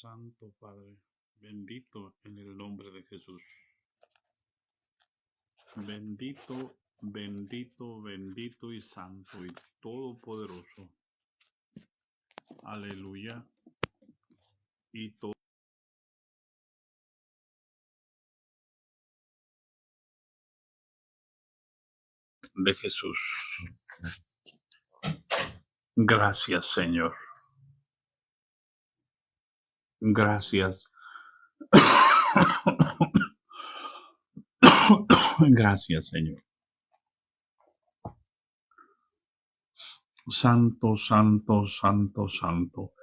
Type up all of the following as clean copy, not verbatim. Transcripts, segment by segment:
Santo Padre, bendito en el nombre de Jesús. Bendito, bendito, bendito y santo y todopoderoso. Aleluya. Y todo de Jesús. Gracias, Señor. Gracias. Gracias, Señor. Santo, santo, santo, santo.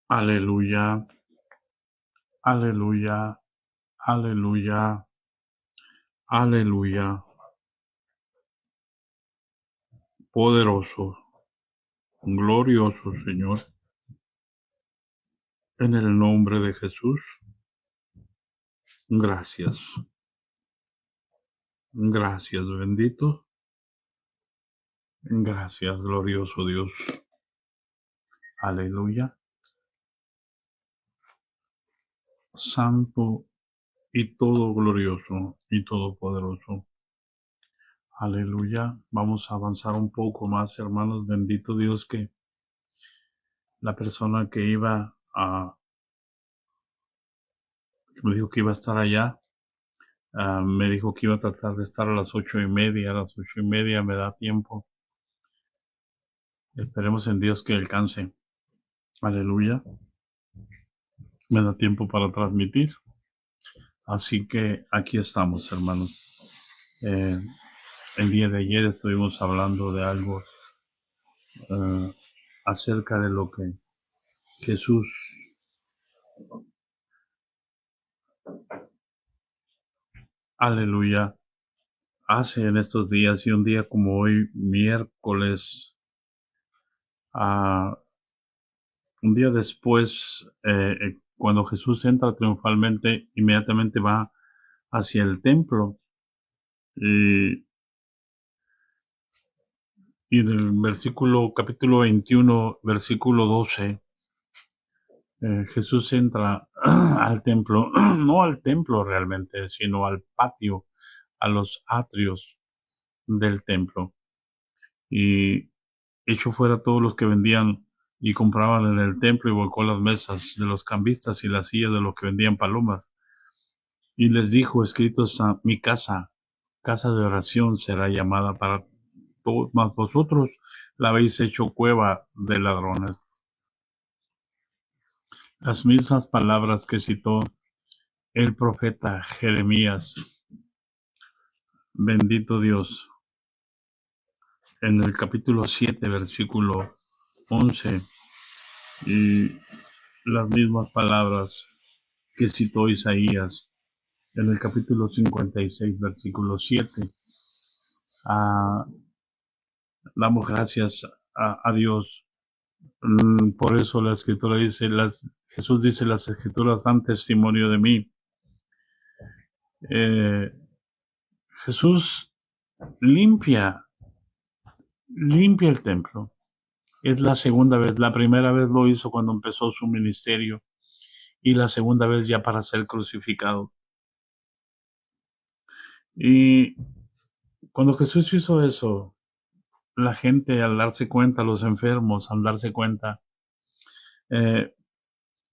Aleluya. Aleluya. Aleluya. Aleluya. Poderoso, glorioso, Señor. En el nombre de Jesús. Gracias. Gracias, bendito. Gracias, glorioso Dios. Aleluya. Santo y todo glorioso y todopoderoso. Aleluya. Vamos a avanzar un poco más, hermanos. Bendito Dios, que la persona que me dijo que iba a estar allá, me dijo que iba a tratar de estar a las 8:30. A las 8:30 me da tiempo. Esperemos en Dios que alcance. Aleluya. Me da tiempo para transmitir. Así que aquí estamos, hermanos. El día de ayer estuvimos hablando de algo acerca de lo que Jesús aleluya hace en estos días, y un día como hoy, miércoles, un día después, cuando Jesús entra triunfalmente, inmediatamente va hacia el templo, y en el capítulo 21, versículo 12, Jesús entra al templo, no al templo realmente, sino al patio, a los atrios del templo, y echó fuera todos los que vendían y compraban en el templo, y volcó las mesas de los cambistas y las sillas de los que vendían palomas, y les dijo: escrito está: mi casa, casa de oración será llamada para todos, mas vosotros la habéis hecho cueva de ladrones. Las mismas palabras que citó el profeta Jeremías, bendito Dios, en el capítulo 7, versículo 11, y las mismas palabras que citó Isaías en el capítulo 56, versículo 7. Damos gracias a Dios. Por eso la escritura dice, Jesús dice: las escrituras dan testimonio de mí. Jesús limpia el templo. Es la segunda vez. La primera vez lo hizo cuando empezó su ministerio, y la segunda vez ya para ser crucificado. Y cuando Jesús hizo eso, la gente, al darse cuenta, los enfermos, al darse cuenta,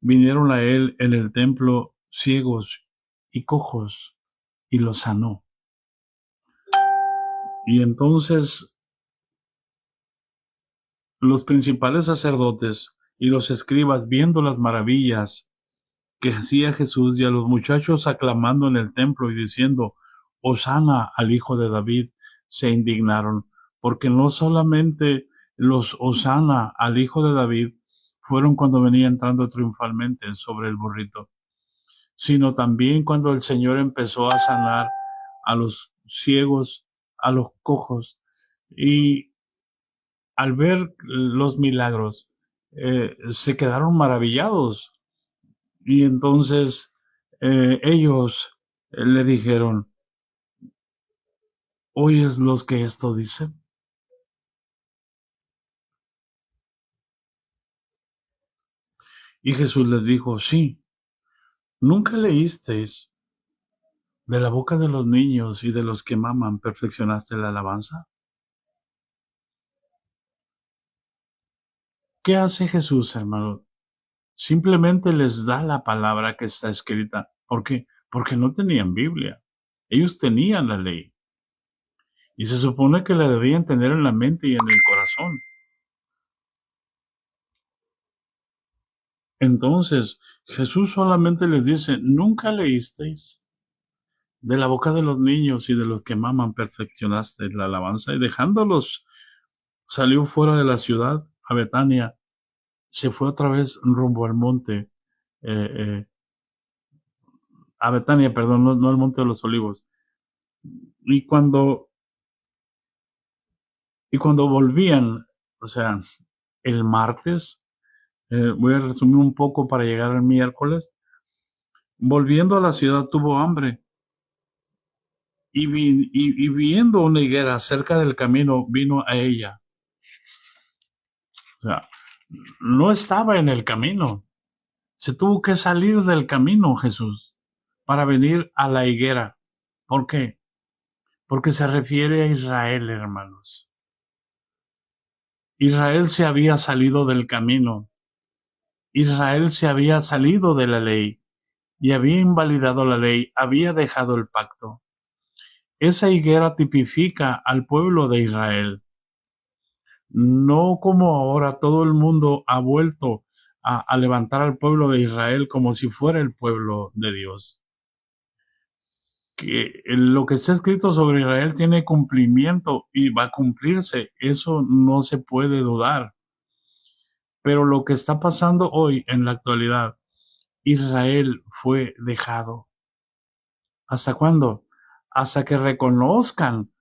vinieron a él en el templo ciegos y cojos, y los sanó. Y entonces los principales sacerdotes y los escribas, viendo las maravillas que hacía Jesús, y a los muchachos aclamando en el templo y diciendo: Hosana al Hijo de David, se indignaron, porque no solamente los Hosana al Hijo de David fueron cuando venía entrando triunfalmente sobre el burrito, sino también cuando el Señor empezó a sanar a los ciegos, a los cojos, y al ver los milagros, se quedaron maravillados. Y entonces ellos le dijeron: ¿oyes los que esto dicen? Y Jesús les dijo, sí, ¿nunca leísteis de la boca de los niños y de los que maman perfeccionaste la alabanza? ¿Qué hace Jesús, hermano? Simplemente les da la palabra que está escrita. ¿Por qué? Porque no tenían Biblia. Ellos tenían la ley. Y se supone que la debían tener en la mente y en el corazón. Entonces, Jesús solamente les dice, ¿nunca leísteis? De la boca de los niños y de los que maman perfeccionaste la alabanza. Y dejándolos, salió fuera de la ciudad, a Betania. Se fue otra vez rumbo al monte. eh, a Betania, perdón, no al monte de los olivos. Y cuando volvían, o sea, el martes, voy a resumir un poco para llegar al miércoles, volviendo a la ciudad tuvo hambre y viendo una higuera cerca del camino vino a ella. O sea, no estaba en el camino, se tuvo que salir del camino Jesús para venir a la higuera. ¿Por qué? Porque se refiere a Israel, hermanos. Israel se había salido del camino. Israel se había salido de la ley y había invalidado la ley, había dejado el pacto. Esa higuera tipifica al pueblo de Israel. No como ahora todo el mundo ha vuelto a levantar al pueblo de Israel como si fuera el pueblo de Dios. Que lo que está escrito sobre Israel tiene cumplimiento y va a cumplirse, eso no se puede dudar. Pero lo que está pasando hoy en la actualidad, Israel fue dejado. ¿Hasta cuándo? Hasta que reconozcan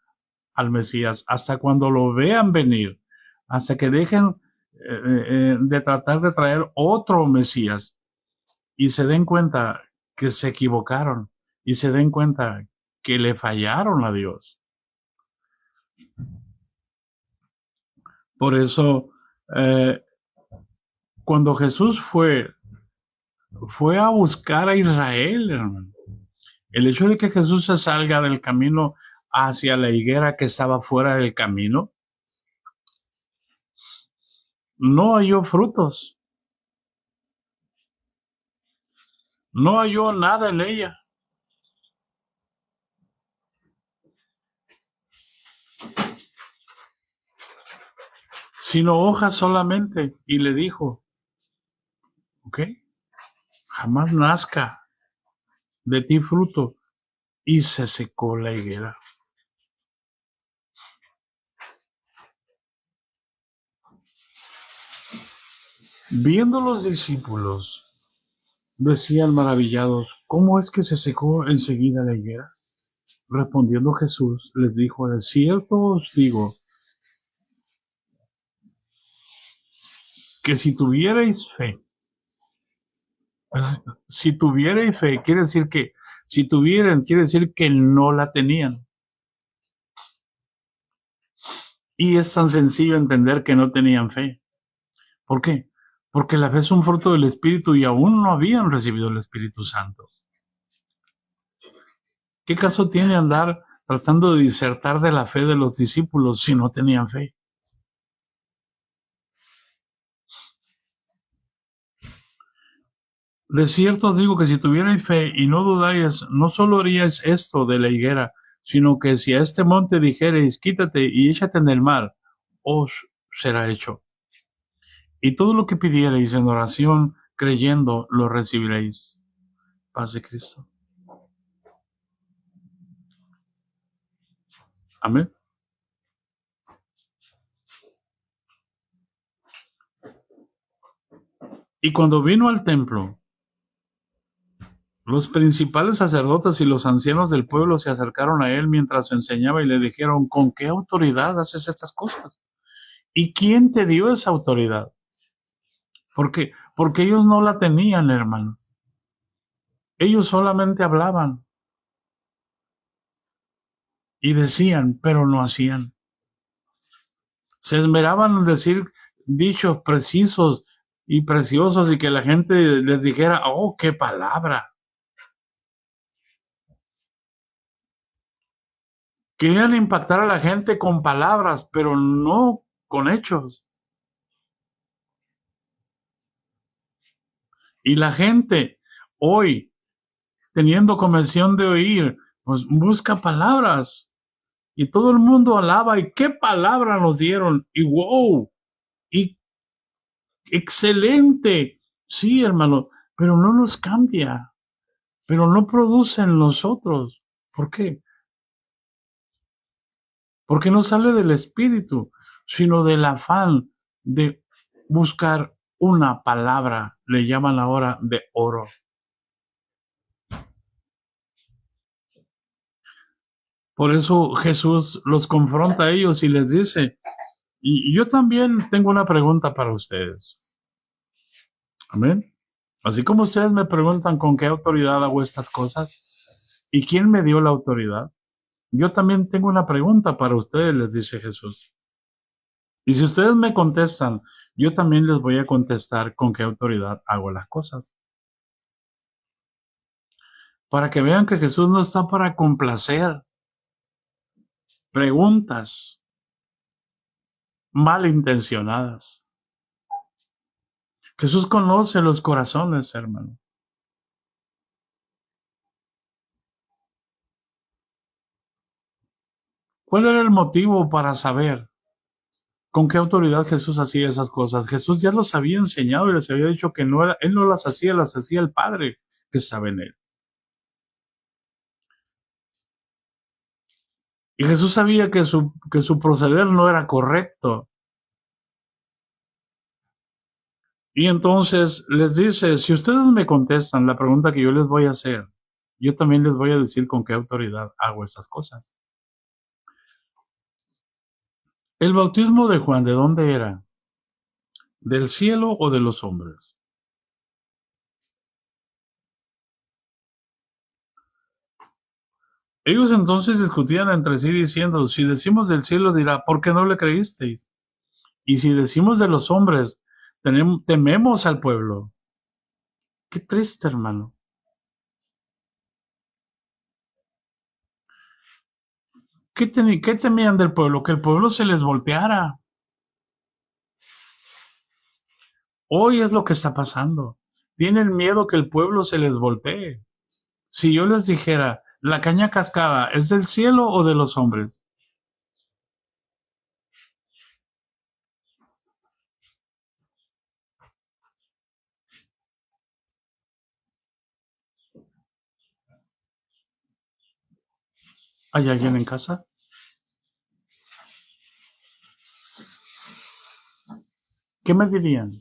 al Mesías, hasta cuando lo vean venir, hasta que dejen de tratar de traer otro Mesías y se den cuenta que se equivocaron y se den cuenta que le fallaron a Dios. Por eso, cuando Jesús fue a buscar a Israel, hermano. El hecho de que Jesús se salga del camino hacia la higuera que estaba fuera del camino, no halló frutos, no halló nada en ella, sino hojas solamente. Y le dijo, ¿ok? Jamás nazca de ti fruto. Y se secó la higuera. Viendo los discípulos, decían maravillados, ¿cómo es que se secó enseguida la higuera? Respondiendo Jesús, les dijo, de cierto os digo, que si tuvierais fe, si tuvierais fe, quiere decir que, si tuvieran, quiere decir que no la tenían. Y es tan sencillo entender que no tenían fe. ¿Por qué? Porque la fe es un fruto del Espíritu y aún no habían recibido el Espíritu Santo. ¿Qué caso tiene andar tratando de disertar de la fe de los discípulos si no tenían fe? De cierto os digo que si tuvierais fe y no dudáis, no solo haríais esto de la higuera, sino que si a este monte dijereis, quítate y échate en el mar, os será hecho. Y todo lo que pidiereis en oración, creyendo, lo recibiréis. Paz de Cristo. Amén. Y cuando vino al templo, los principales sacerdotes y los ancianos del pueblo se acercaron a él mientras enseñaba y le dijeron, ¿con qué autoridad haces estas cosas? ¿Y quién te dio esa autoridad? Porque ellos no la tenían, hermanos. Ellos solamente hablaban y decían, pero no hacían. Se esmeraban en decir dichos precisos, y preciosos y que la gente les dijera, oh, qué palabra. Querían impactar a la gente con palabras, pero no con hechos. Y la gente hoy, teniendo convención de oír, pues busca palabras. Y todo el mundo alaba. ¿Y qué palabra nos dieron? Y wow, y excelente. Sí, hermano, pero no nos cambia, pero no produce en nosotros. ¿Por qué? Porque no sale del espíritu, sino del afán de buscar una palabra. Le llaman ahora de oro. Por eso Jesús los confronta a ellos y les dice, y yo también tengo una pregunta para ustedes. Amén. Así como ustedes me preguntan con qué autoridad hago estas cosas y quién me dio la autoridad, yo también tengo una pregunta para ustedes, les dice Jesús. Y si ustedes me contestan, yo también les voy a contestar con qué autoridad hago las cosas. Para que vean que Jesús no está para complacer preguntas malintencionadas. Jesús conoce los corazones, hermano. ¿Cuál era el motivo para saber con qué autoridad Jesús hacía esas cosas? Jesús ya los había enseñado y les había dicho que no era, él no las hacía el Padre que estaba en él. Y Jesús sabía que su proceder no era correcto. Y entonces les dice, si ustedes me contestan la pregunta que yo les voy a hacer, yo también les voy a decir con qué autoridad hago esas cosas. El bautismo de Juan, ¿de dónde era? ¿Del cielo o de los hombres? Ellos entonces discutían entre sí diciendo, si decimos del cielo dirá, ¿por qué no le creísteis? Y si decimos de los hombres, tememos al pueblo. Qué triste, hermano. ¿Qué temían del pueblo? Que el pueblo se les volteara. Hoy es lo que está pasando. Tienen miedo que el pueblo se les voltee. Si yo les dijera, la caña cascada, ¿es del cielo o de los hombres? ¿Hay alguien en casa? ¿Qué me dirían?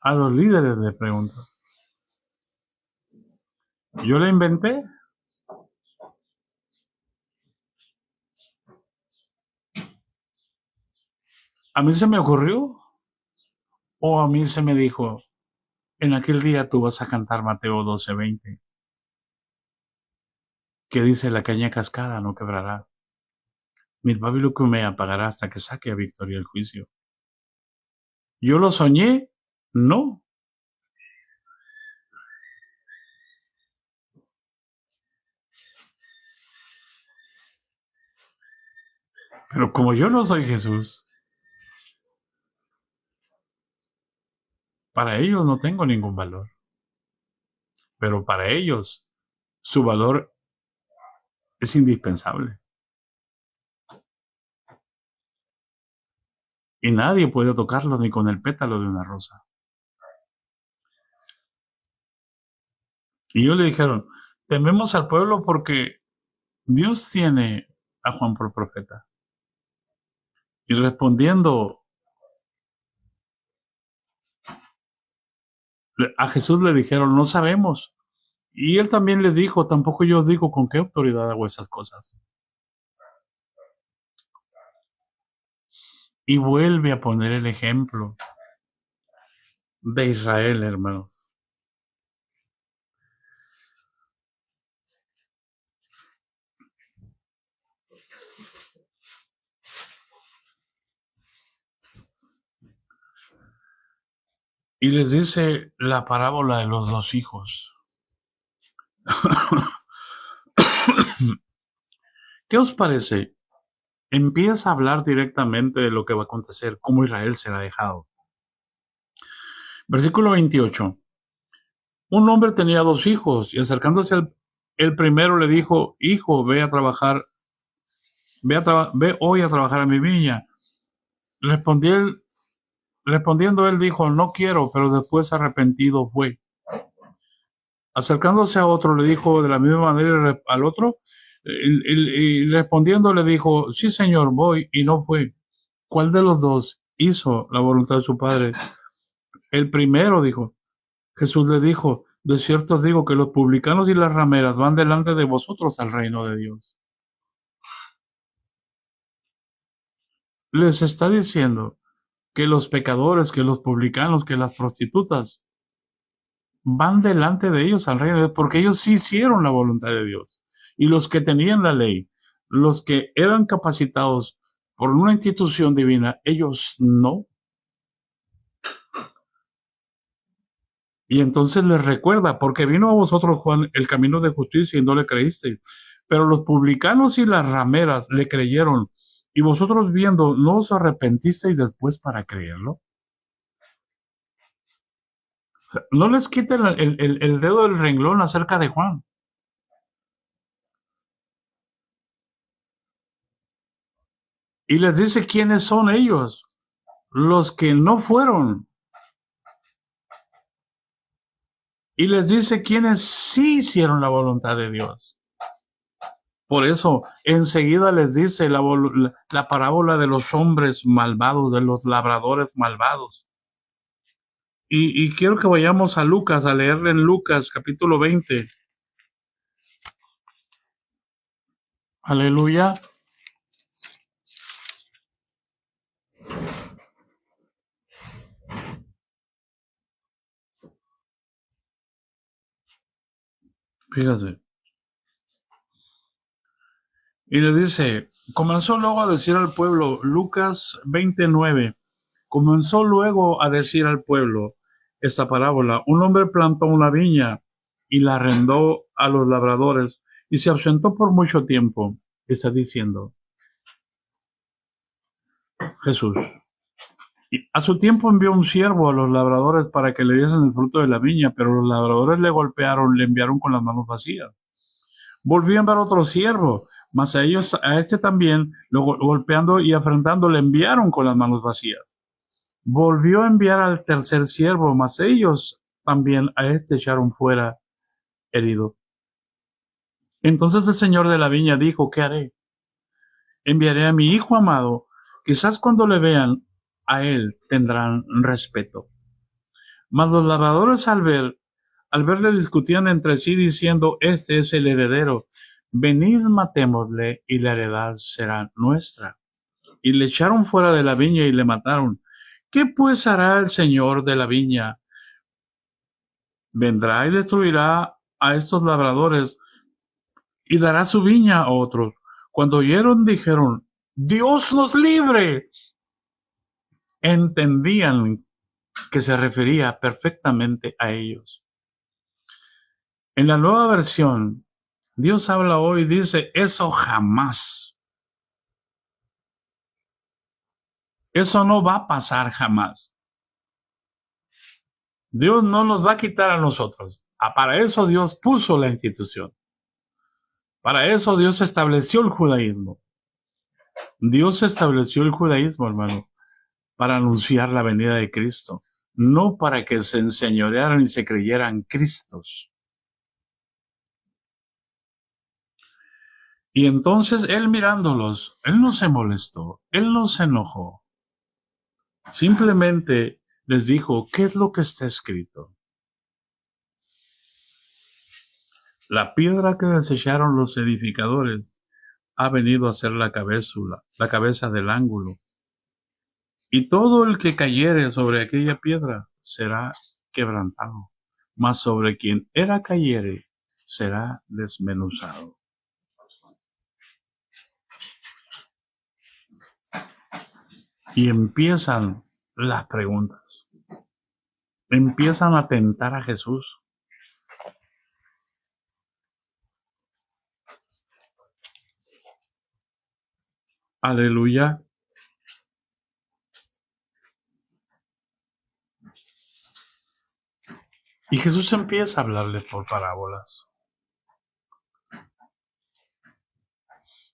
A los líderes le pregunto. ¿Yo la inventé? ¿A mí se me ocurrió? ¿O a mí se me dijo, en aquel día tú vas a cantar Mateo 12:20, que dice la caña cascada no quebrará, ni el pábilo que humea pagará hasta que saque a victoria el juicio? ¿Yo lo soñé? No. Pero como yo no soy Jesús, para ellos no tengo ningún valor. Pero para ellos, su valor es indispensable. Y nadie puede tocarlo ni con el pétalo de una rosa. Y ellos le dijeron, tememos al pueblo porque Dios tiene a Juan por profeta. Y respondiendo a Jesús le dijeron, no sabemos. Y él también les dijo, tampoco yo os digo con qué autoridad hago esas cosas. Y vuelve a poner el ejemplo de Israel, hermanos. y les dice la parábola de los dos hijos. ¿Qué os parece? Empieza a hablar directamente de lo que va a acontecer, cómo Israel será dejado. Versículo 28. Un hombre tenía dos hijos y acercándose el primero le dijo: hijo, ve a trabajar, ve hoy a trabajar a mi viña. Respondiendo él dijo: no quiero, pero después arrepentido fue. Acercándose a otro le dijo de la misma manera al otro, y respondiendo le dijo: sí, señor, voy, y no fue. ¿Cuál de los dos hizo la voluntad de su padre? El primero, dijo. Jesús le dijo: de cierto os digo que los publicanos y las rameras van delante de vosotros al reino de Dios. Les está diciendo que los pecadores, que los publicanos, que las prostitutas van delante de ellos al reino de Dios, porque ellos sí hicieron la voluntad de Dios. Y los que tenían la ley, los que eran capacitados por una institución divina, ellos no. Y entonces les recuerda: porque vino a vosotros Juan el camino de justicia y no le creísteis, pero los publicanos y las rameras le creyeron, y vosotros viendo no os arrepentisteis después para creerlo. O sea, no les quiten el dedo del renglón acerca de Juan. Y les dice quiénes son ellos, los que no fueron. Y les dice quiénes sí hicieron la voluntad de Dios. Por eso, enseguida les dice la parábola de los hombres malvados, de los labradores malvados. Y quiero que vayamos a Lucas, a leerle en Lucas capítulo 20. Aleluya. Fíjate. Y le dice: comenzó luego a decir al pueblo, Lucas 29, comenzó luego a decir al pueblo esta parábola: un hombre plantó una viña y la arrendó a los labradores y se ausentó por mucho tiempo. Está diciendo Jesús. Y a su tiempo envió un siervo a los labradores para que le diesen el fruto de la viña, pero los labradores le golpearon, le enviaron con las manos vacías. Volvió a enviar otro siervo, mas a este también, golpeando y afrentando, le enviaron con las manos vacías. Volvió a enviar al tercer siervo, mas ellos también a este echaron fuera herido. Entonces el señor de la viña dijo: ¿qué haré? Enviaré a mi hijo amado, quizás cuando le vean a él tendrán respeto. Mas los labradores al verle discutían entre sí diciendo: este es el heredero, venid matémosle y la heredad será nuestra. Y le echaron fuera de la viña y le mataron. ¿Qué pues hará el señor de la viña? Vendrá y destruirá a estos labradores y dará su viña a otros. Cuando oyeron, dijeron: Dios nos libre. Entendían que se refería perfectamente a ellos. En la nueva versión, Dios habla hoy y dice: eso jamás. Eso no va a pasar jamás. Dios no nos va a quitar a nosotros. Para eso Dios puso la institución. Para eso Dios estableció el judaísmo. Dios estableció el judaísmo, hermano, para anunciar la venida de Cristo, no para que se enseñorearan y se creyeran Cristos. Y entonces él mirándolos, él no se molestó, él no se enojó. Simplemente les dijo: ¿qué es lo que está escrito? La piedra que desecharon los edificadores ha venido a ser la cabeza del ángulo. Y todo el que cayere sobre aquella piedra será quebrantado, mas sobre quien era cayere será desmenuzado. Y empiezan las preguntas. empiezan a tentar a Jesús. Aleluya. Y Jesús empieza a hablarle por parábolas.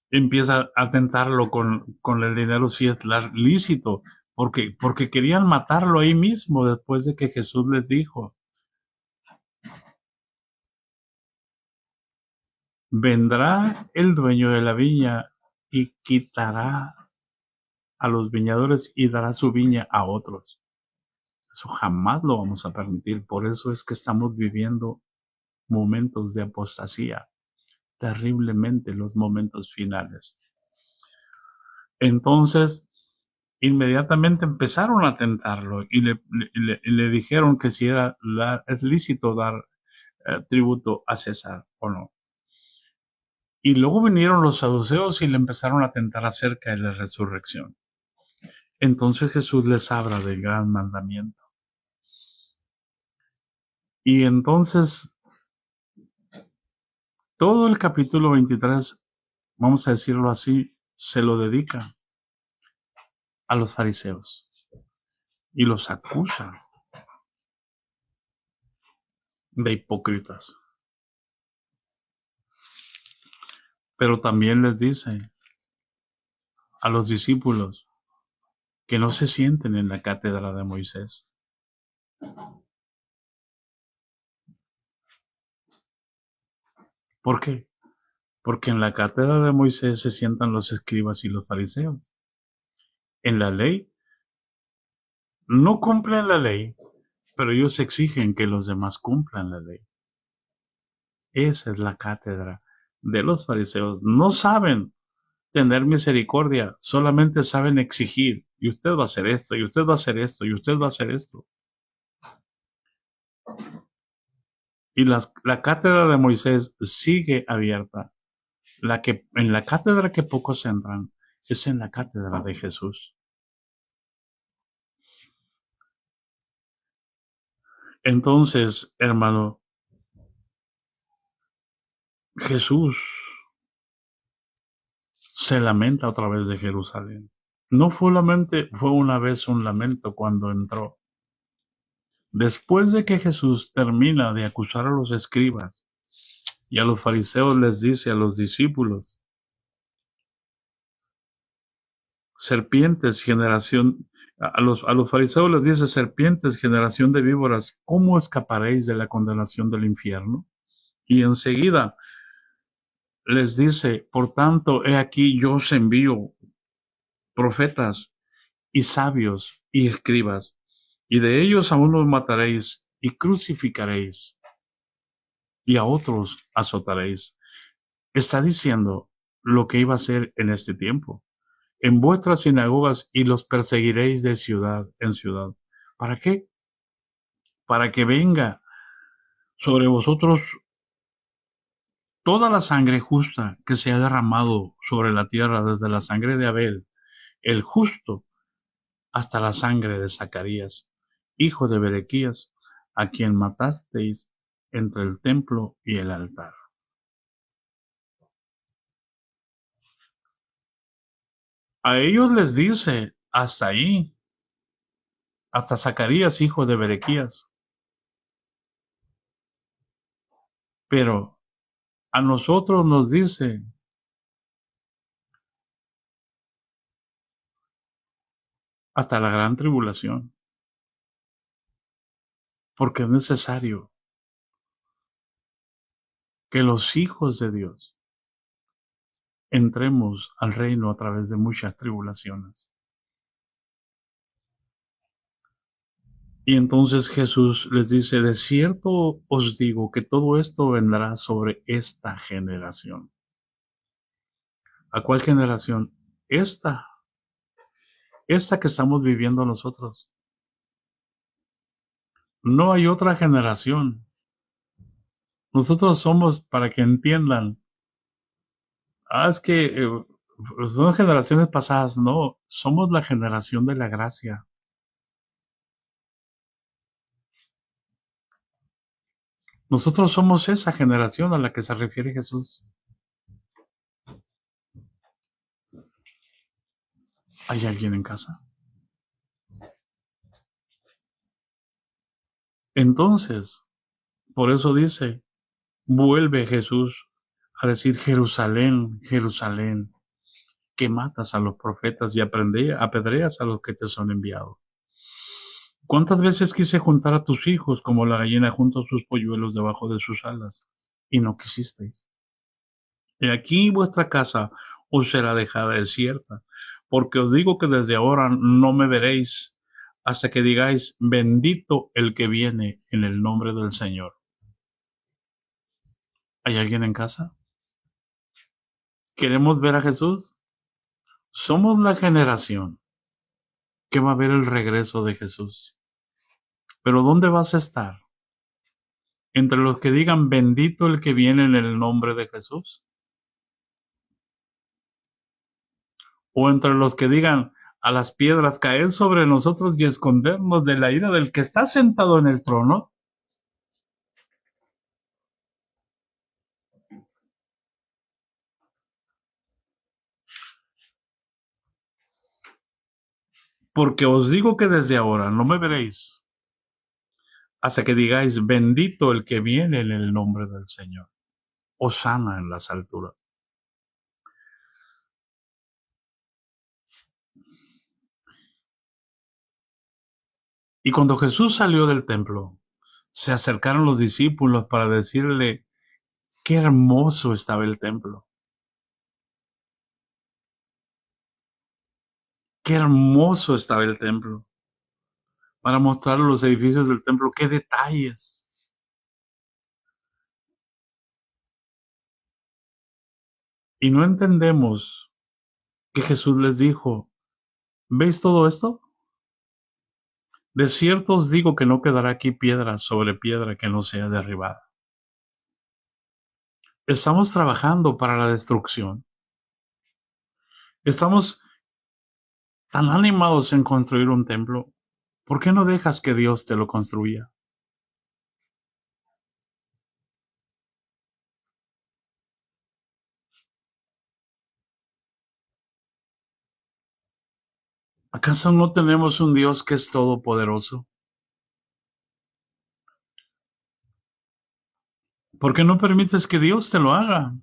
Empieza a tentarlo con el dinero si es lícito, porque querían matarlo ahí mismo después de que Jesús les dijo, vendrá el dueño de la viña y quitará a los viñadores y dará su viña a otros. Eso jamás lo vamos a permitir. Por eso es que estamos viviendo momentos de apostasía, terriblemente los momentos finales. Entonces, inmediatamente empezaron a tentarlo y le dijeron que si era es lícito dar tributo a César o no. Y luego vinieron los saduceos y le empezaron a tentar acerca de la resurrección. Entonces Jesús les habla del gran mandamiento. Y entonces todo el capítulo 23, vamos a decirlo así, se lo dedica a los fariseos y los acusa de hipócritas. Pero también les dice a los discípulos que no se sienten en la cátedra de Moisés. ¿Por qué? Porque en la cátedra de Moisés se sientan los escribas y los fariseos. En la ley, no cumplen la ley, pero ellos exigen que los demás cumplan la ley. Esa es la cátedra de los fariseos. No saben tener misericordia, solamente saben exigir. Y usted va a hacer esto, y usted va a hacer esto, y usted va a hacer esto. Y la cátedra de Moisés sigue abierta. En la cátedra que pocos entran es en la cátedra de Jesús. Entonces, hermano, Jesús se lamenta otra vez de Jerusalén. No solamente fue una vez un lamento cuando entró. Después de que Jesús termina de acusar a los escribas y a los fariseos, les dice a los discípulos, serpientes, generación, a los fariseos les dice, serpientes, generación de víboras, ¿cómo escaparéis de la condenación del infierno? Y enseguida les dice, por tanto, he aquí yo os envío profetas y sabios y escribas, y de ellos a unos mataréis y crucificaréis, y a otros azotaréis. Está diciendo lo que iba a hacer en este tiempo. En vuestras sinagogas y los perseguiréis de ciudad en ciudad. ¿Para qué? Para que venga sobre vosotros toda la sangre justa que se ha derramado sobre la tierra, desde la sangre de Abel, el justo, hasta la sangre de Zacarías, hijo de Berequías, a quien matasteis entre el templo y el altar. A ellos les dice, hasta ahí, hasta Zacarías, hijo de Berequías. Pero a nosotros nos dice, hasta la gran tribulación, porque es necesario que los hijos de Dios entremos al reino a través de muchas tribulaciones. Y entonces Jesús les dice, de cierto os digo que todo esto vendrá sobre esta generación. ¿A cuál generación? Esta que estamos viviendo nosotros. No hay otra generación. Nosotros somos, para que entiendan, es que son generaciones pasadas, no, somos la generación de la gracia. Nosotros somos esa generación a la que se refiere Jesús. ¿Hay alguien en casa? Entonces, por eso dice, vuelve Jesús a decir, Jerusalén, Jerusalén, que matas a los profetas y apedreas a los que te son enviados. ¿Cuántas veces quise juntar a tus hijos como la gallina junta sus polluelos debajo de sus alas? Y no quisisteis. Y aquí vuestra casa os será dejada desierta, porque os digo que desde ahora no me veréis hasta que digáis, bendito el que viene en el nombre del Señor. ¿Hay alguien en casa? ¿Queremos ver a Jesús? Somos la generación que va a ver el regreso de Jesús. Pero ¿dónde vas a estar? ¿Entre los que digan bendito el que viene en el nombre de Jesús? ¿O entre los que digan a las piedras caer sobre nosotros y escondernos de la ira del que está sentado en el trono? Porque os digo que desde ahora no me veréis hasta que digáis bendito el que viene en el nombre del Señor. Hosana en las alturas. Y cuando Jesús salió del templo, se acercaron los discípulos para decirle qué hermoso estaba el templo. Qué hermoso estaba el templo. Para mostrar los edificios del templo, qué detalles. Y no entendemos que Jesús les dijo, ¿veis todo esto? De cierto os digo que no quedará aquí piedra sobre piedra que no sea derribada. Estamos trabajando para la destrucción. Estamos tan animados en construir un templo. ¿Por qué no dejas que Dios te lo construya? ¿Acaso no tenemos un Dios que es todopoderoso? ¿Por qué no permites que Dios te lo haga?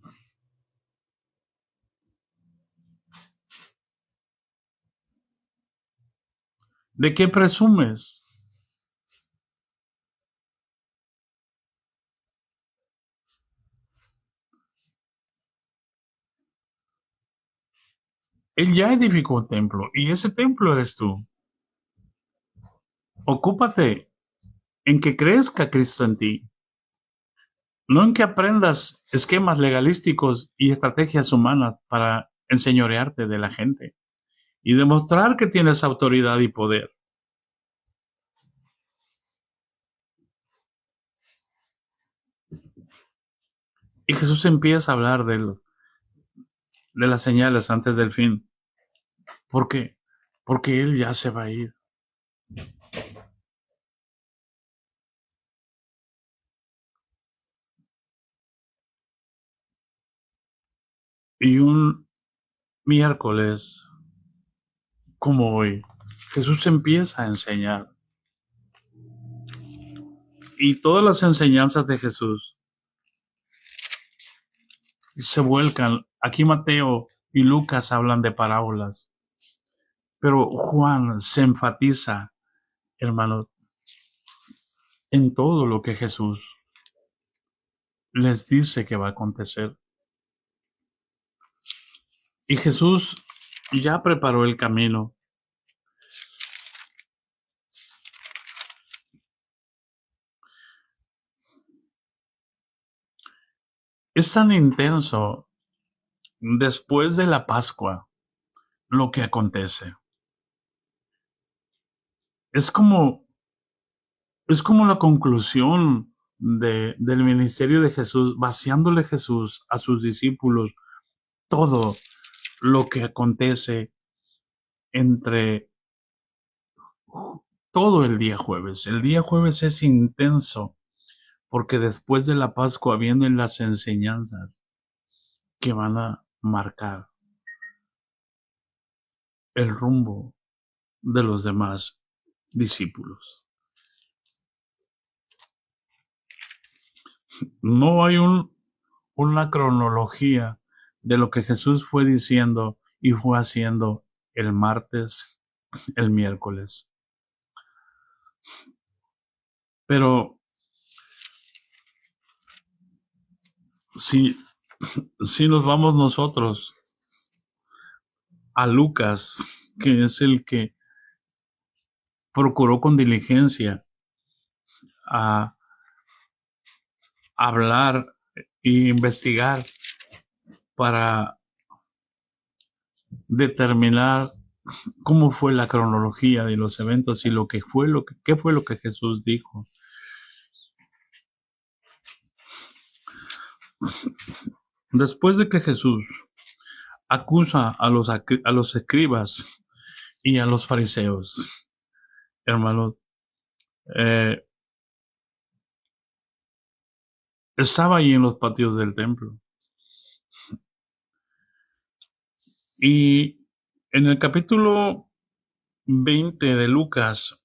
¿De qué presumes? Él ya edificó un templo y ese templo eres tú. Ocúpate en que crezca Cristo en ti, no en que aprendas esquemas legalísticos y estrategias humanas para enseñorearte de la gente y demostrar que tienes autoridad y poder. Y Jesús empieza a hablar de las señales antes del fin. ¿Por qué? Porque Él ya se va a ir. Y un miércoles como hoy, Jesús empieza a enseñar. Y todas las enseñanzas de Jesús se vuelcan. Aquí Mateo y Lucas hablan de parábolas, pero Juan se enfatiza, hermano, en todo lo que Jesús les dice que va a acontecer. Y Jesús ya preparó el camino. Es tan intenso después de la Pascua lo que acontece. Es como, es como la conclusión del ministerio de Jesús, vaciándole Jesús a sus discípulos todo lo que acontece entre todo el día jueves. El día jueves es intenso porque después de la Pascua vienen las enseñanzas que van a marcar el rumbo de los demás discípulos. No hay una cronología de lo que Jesús fue diciendo y fue haciendo el martes, el miércoles. Pero si, si nos vamos nosotros a Lucas, que es el que procuró con diligencia a hablar e investigar para determinar cómo fue la cronología de los eventos y qué fue lo que Jesús dijo. Después de que Jesús acusa a los escribas y a los fariseos, hermanos, estaba ahí en los patios del templo. Y en el capítulo 20 de Lucas,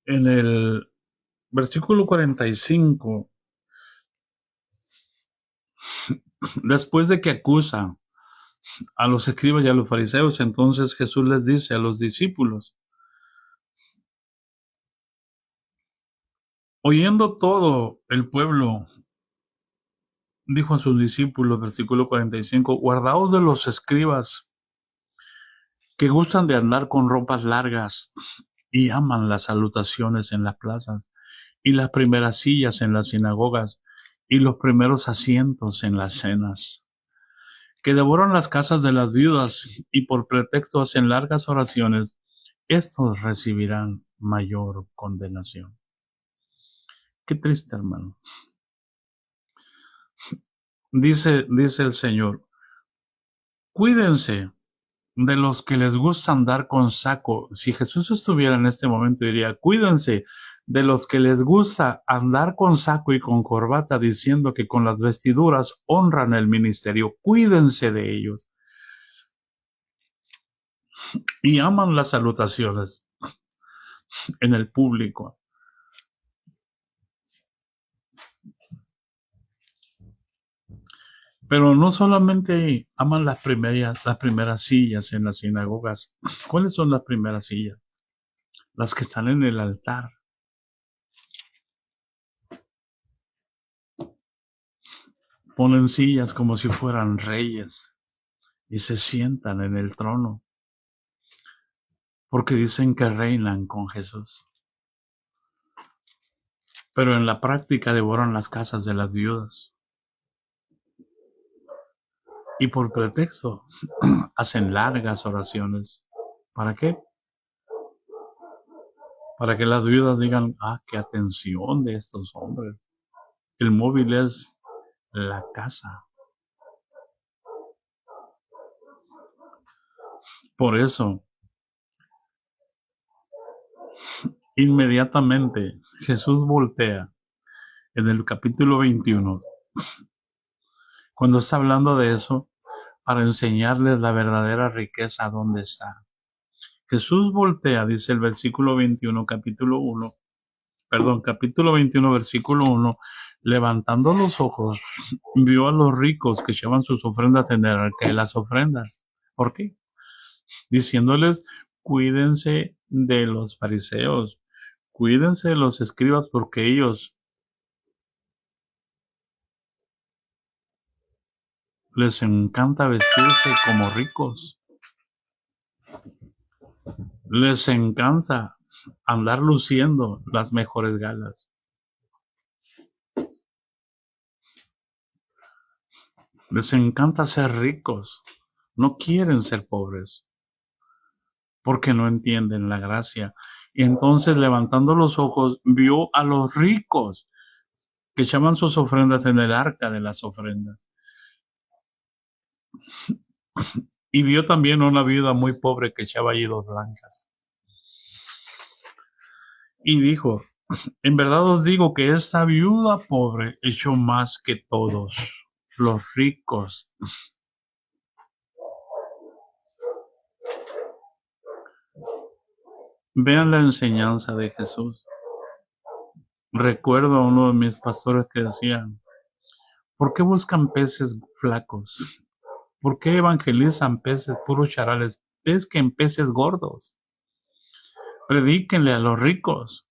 en el versículo 45, después de que acusa a los escribas y a los fariseos, entonces Jesús les dice a los discípulos: oyendo todo el pueblo, dijo a sus discípulos, versículo 45, guardaos de los escribas que gustan de andar con ropas largas y aman las salutaciones en las plazas y las primeras sillas en las sinagogas y los primeros asientos en las cenas, que devoran las casas de las viudas y por pretexto hacen largas oraciones. Estos recibirán mayor condenación. Qué triste, hermano. Dice el Señor, cuídense de los que les gusta andar con saco. Si Jesús estuviera en este momento, diría, cuídense de los que les gusta andar con saco y con corbata, diciendo que con las vestiduras honran el ministerio. Cuídense de ellos. Y aman las salutaciones en el público. Pero no solamente aman las primeras sillas en las sinagogas. ¿Cuáles son las primeras sillas? Las que están en el altar. Ponen sillas como si fueran reyes y se sientan en el trono, porque dicen que reinan con Jesús. Pero en la práctica devoran las casas de las viudas. Y por pretexto hacen largas oraciones. ¿Para qué? Para que las viudas digan, qué atención de estos hombres. El móvil es la casa. Por eso, inmediatamente Jesús voltea en el capítulo 21, cuando está hablando de eso, para enseñarles la verdadera riqueza dónde está. Jesús voltea, dice el versículo 21, capítulo 21, versículo 1, levantando los ojos, vio a los ricos que llevan sus ofrendas en el arca de las ofrendas. ¿Por qué? Diciéndoles, cuídense de los fariseos, cuídense de los escribas, porque ellos les encanta vestirse como ricos. Les encanta andar luciendo las mejores galas. Les encanta ser ricos. No quieren ser pobres, porque no entienden la gracia. Y entonces, levantando los ojos, vio a los ricos que echaban sus ofrendas en el arca de las ofrendas. Y vio también a una viuda muy pobre que echaba allí 2 blancas. Y dijo, En verdad os digo que esta viuda pobre echó más que todos los ricos. Vean la enseñanza de Jesús. Recuerdo a uno de mis pastores que decía, ¿por qué buscan peces flacos? ¿Por qué evangelizan peces puros charales? Pesquen peces gordos. Predíquenle a los ricos.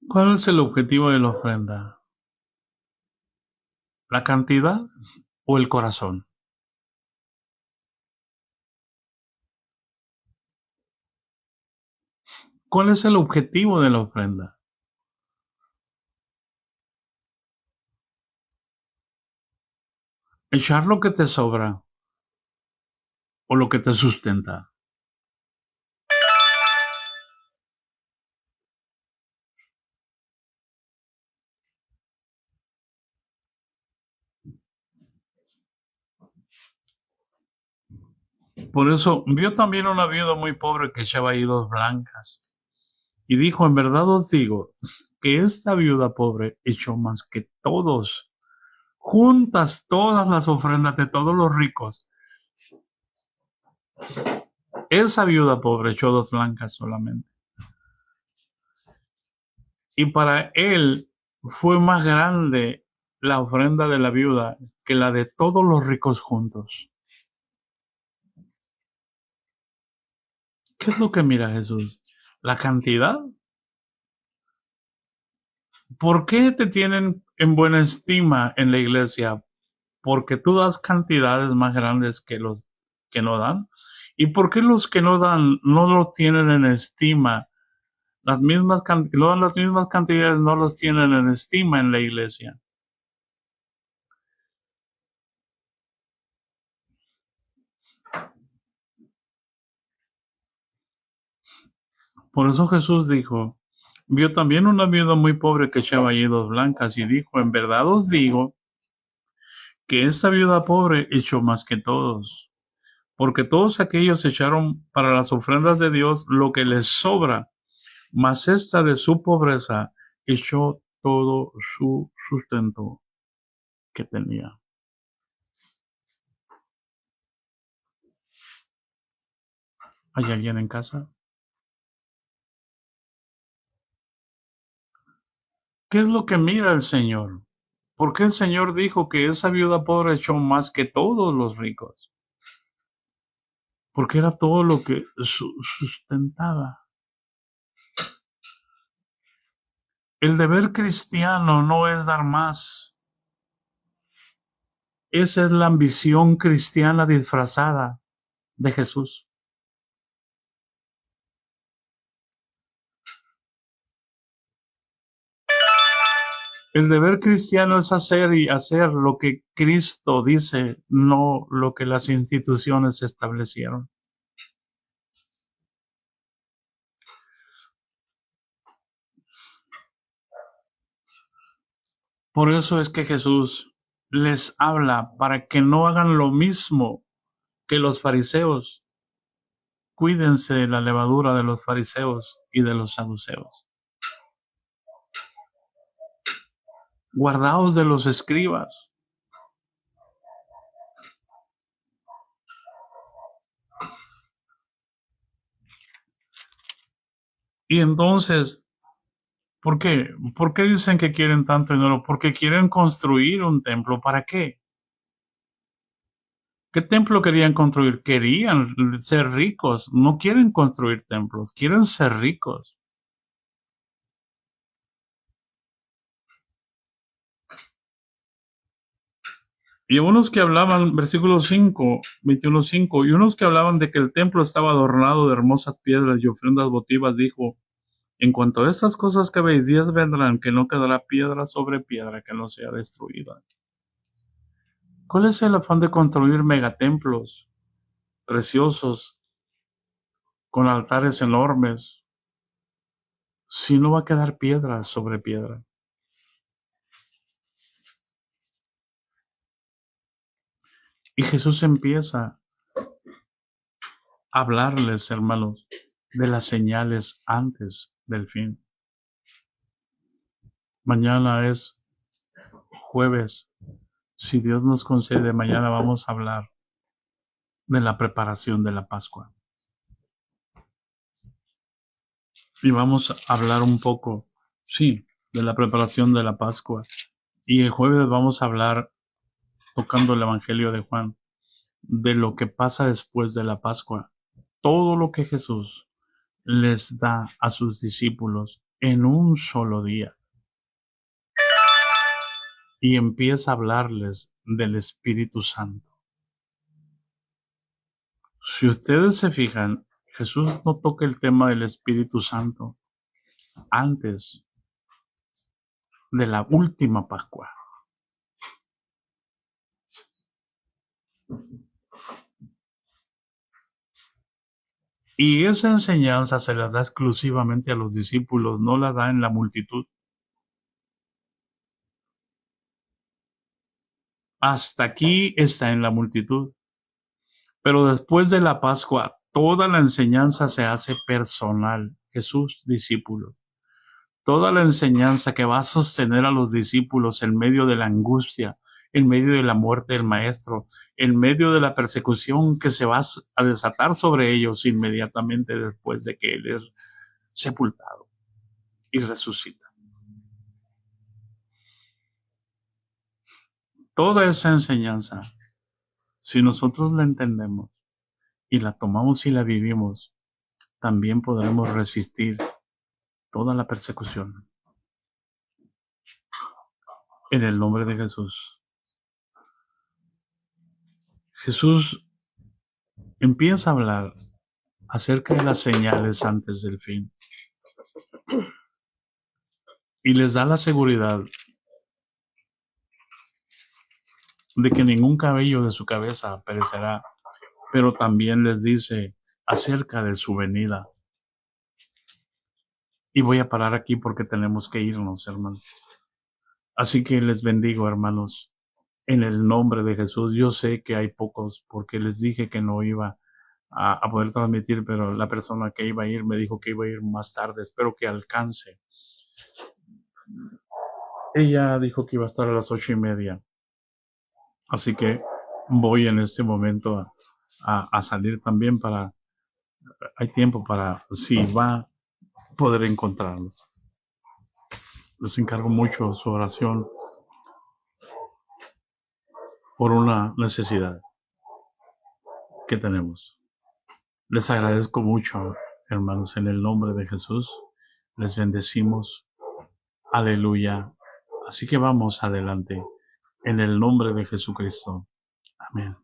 ¿Cuál es el objetivo de la ofrenda? ¿La cantidad o el corazón? ¿Cuál es el objetivo de la ofrenda? ¿Echar lo que te sobra o lo que te sustenta? Por eso vio también una viuda muy pobre que echaba ahí 2 blancas. Y dijo, en verdad os digo, que esta viuda pobre echó más que todos. Juntas todas las ofrendas de todos los ricos. Esa viuda pobre echó 2 blancas solamente. Y para él fue más grande la ofrenda de la viuda que la de todos los ricos juntos. ¿Qué es lo que mira Jesús? ¿La cantidad? ¿Por qué te tienen en buena estima en la iglesia? Porque tú das cantidades más grandes que los que no dan. ¿Y por qué los que no dan no los tienen en estima? No dan las mismas cantidades, no los tienen en estima en la iglesia. Por eso Jesús dijo, vio también una viuda muy pobre que echaba allí 2 blancas y dijo, en verdad os digo que esta viuda pobre echó más que todos, porque todos aquellos echaron para las ofrendas de Dios lo que les sobra, mas esta de su pobreza echó todo su sustento que tenía. ¿Hay alguien en casa? ¿Qué es lo que mira el Señor? ¿Por qué el Señor dijo que esa viuda pobre echó más que todos los ricos? Porque era todo lo que sustentaba. El deber cristiano no es dar más. Esa es la ambición cristiana disfrazada de Jesús. El deber cristiano es hacer y hacer lo que Cristo dice, no lo que las instituciones establecieron. Por eso es que Jesús les habla para que no hagan lo mismo que los fariseos. Cuídense de la levadura de los fariseos y de los saduceos. Guardaos de los escribas. Y entonces, ¿por qué? ¿Por qué dicen que quieren tanto dinero? Porque quieren construir un templo. ¿Para qué? ¿Qué templo querían construir? Querían ser ricos. No quieren construir templos, quieren ser ricos. Y unos que hablaban, versículo 5, 21:5, y unos que hablaban de que el templo estaba adornado de hermosas piedras y ofrendas votivas, dijo, en cuanto a estas cosas que veis, días vendrán que no quedará piedra sobre piedra que no sea destruida. ¿Cuál es el afán de construir megatemplos preciosos con altares enormes si no va a quedar piedra sobre piedra? Y Jesús empieza a hablarles, hermanos, de las señales antes del fin. Mañana es jueves. Si Dios nos concede, mañana vamos a hablar de la preparación de la Pascua. Y vamos a hablar un poco, sí, de la preparación de la Pascua. Y el jueves vamos a hablar, tocando el Evangelio de Juan, de lo que pasa después de la Pascua. Todo lo que Jesús les da a sus discípulos en un solo día. Y empieza a hablarles del Espíritu Santo. Si ustedes se fijan, Jesús no toca el tema del Espíritu Santo antes de la última Pascua. Y esa enseñanza se las da exclusivamente a los discípulos, no la da en la multitud. Hasta aquí está en la multitud. Pero después de la Pascua, toda la enseñanza se hace personal. Jesús, discípulos. Toda la enseñanza que va a sostener a los discípulos en medio de la angustia, en medio de la muerte del Maestro, en medio de la persecución que se va a desatar sobre ellos inmediatamente después de que Él es sepultado y resucita. Toda esa enseñanza, si nosotros la entendemos y la tomamos y la vivimos, también podremos resistir toda la persecución. En el nombre de Jesús. Jesús empieza a hablar acerca de las señales antes del fin. Y les da la seguridad de que ningún cabello de su cabeza perecerá, pero también les dice acerca de su venida. Y voy a parar aquí porque tenemos que irnos, hermanos. Así que les bendigo, hermanos, en el nombre de Jesús. Yo sé que hay pocos porque les dije que no iba a poder transmitir, pero la persona que iba a ir me dijo que iba a ir más tarde. Espero que alcance. Ella dijo que iba a estar a las 8:30. Así que voy en este momento a salir también hay tiempo para, si va a poder encontrarlos. Les encargo mucho su oración por una necesidad que tenemos. Les agradezco mucho, hermanos, en el nombre de Jesús. Les bendecimos. Aleluya. Así que vamos adelante en el nombre de Jesucristo. Amén.